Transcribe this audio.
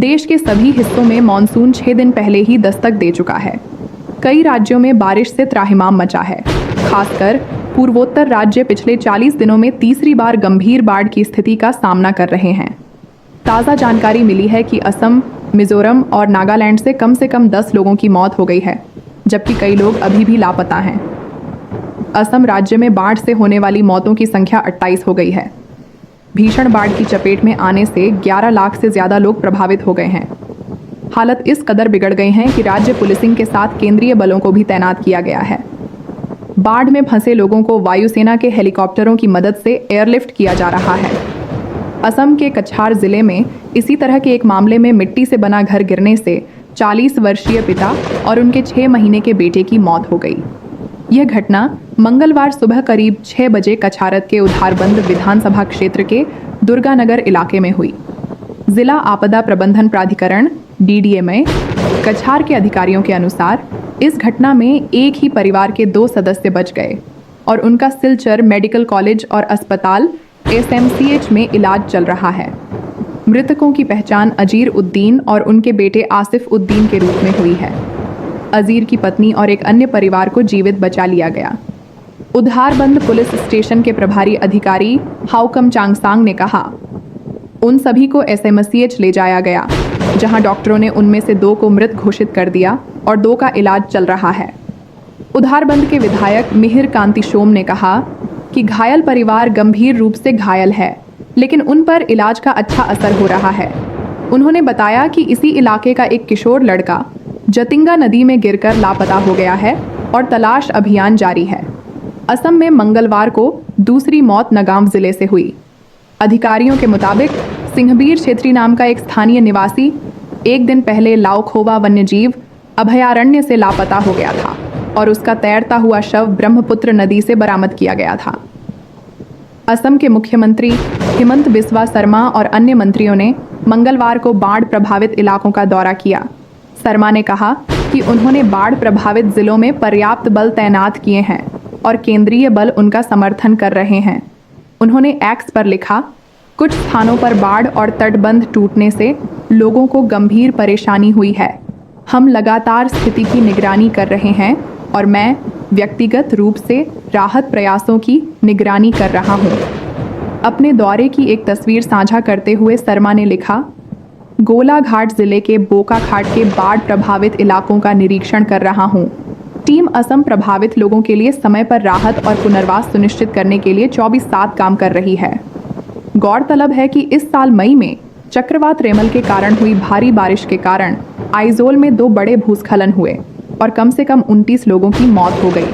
देश के सभी हिस्सों में मॉनसून 6 दिन पहले ही दस्तक दे चुका है। कई राज्यों में बारिश से त्राहिमाम मचा है। खासकर पूर्वोत्तर राज्य पिछले 40 दिनों में तीसरी बार गंभीर बाढ़ की स्थिति का सामना कर रहे हैं। ताज़ा जानकारी मिली है कि असम, मिजोरम और नागालैंड से कम 10 लोगों की मौत हो गई है, जबकि कई लोग अभी भी लापता हैं। असम राज्य में बाढ़ से होने वाली मौतों की संख्या 28 हो गई है। भीषण बाढ़ की चपेट में आने से 11 लाख से ज़्यादा लोग प्रभावित हो गए हैं। हालत इस कदर बिगड़ गई है कि राज्य पुलिसिंग के साथ केंद्रीय बलों को भी तैनात किया गया है। बाढ़ में फंसे लोगों को वायुसेना के हेलीकॉप्टरों की मदद से एयरलिफ्ट किया जा रहा है। असम के कछार जिले में इसी तरह के एक मामले में मिट्टी से बना घर गिरने से 40 वर्षीय पिता और उनके 6 महीने के बेटे की मौत हो गई। यह घटना मंगलवार सुबह करीब 6 बजे कछारत के उधारबंद विधानसभा क्षेत्र के दुर्गानगर इलाके में हुई। जिला आपदा प्रबंधन प्राधिकरण DDMA कछार के अधिकारियों के अनुसार इस घटना में एक ही परिवार के 2 सदस्य बच गए और उनका सिलचर मेडिकल कॉलेज और अस्पताल SMCH में इलाज चल रहा है। मृतकों की पहचान अजीर उद्दीन और उनके बेटे आसिफ उद्दीन के रूप में हुई है। अजीर की पत्नी और एक अन्य परिवार को जीवित बचा लिया गया। उधारबंद पुलिस स्टेशन के प्रभारी अधिकारी हाउकम चांगसांग ने कहा, उन सभी को SMCH ले जाया गया, जहां डॉक्टरों ने उनमें से 2 को मृत घोषित कर दिया और 2 का इलाज चल रहा है। उधारबंद के विधायक मिहिर कांति शोम ने कहा कि घायल परिवार गंभीर रूप से घायल है, लेकिन उन पर इलाज का अच्छा असर हो रहा है। उन्होंने बताया कि इसी इलाके का एक किशोर लड़का जतिंगा नदी में गिरकर लापता हो गया है और तलाश अभियान जारी है। असम में मंगलवार को दूसरी मौत नगांव जिले से हुई। अधिकारियों के मुताबिक सिंहबीर क्षेत्री नाम का एक स्थानीय निवासी 1 दिन पहले लाओखोवा वन्यजीव अभयारण्य से लापता हो गया था और उसका तैरता हुआ शव ब्रह्मपुत्र नदी से बरामद किया गया था। असम के मुख्यमंत्री हिमंत बिस्वा शर्मा और अन्य मंत्रियों ने मंगलवार को बाढ़ प्रभावित इलाकों का दौरा किया। शर्मा ने कहा कि उन्होंने बाढ़ प्रभावित जिलों में पर्याप्त बल तैनात किए हैं और केंद्रीय बल उनका समर्थन कर रहे हैं। उन्होंने एक्स पर लिखा, कुछ स्थानों पर बाढ़ और तटबंध टूटने से लोगों को गंभीर परेशानी हुई है। हम लगातार स्थिति की निगरानी कर रहे हैं और मैं व्यक्तिगत रूप से राहत प्रयासों की निगरानी कर रहा हूं। अपने दौरे की एक तस्वीर साझा करते हुए शर्मा ने लिखा, गोलाघाट जिले के बोकाखाट के बाढ़ प्रभावित इलाकों का निरीक्षण कर रहा हूं। टीम असम प्रभावित लोगों के लिए समय पर राहत और पुनर्वास सुनिश्चित करने के लिए 24/7 काम कर रही है। गौरतलब है कि इस साल मई में चक्रवात रेमल के कारण हुई भारी बारिश के कारण आइजोल में 2 बड़े भूस्खलन हुए और कम से कम 29 लोगों की मौत हो गई।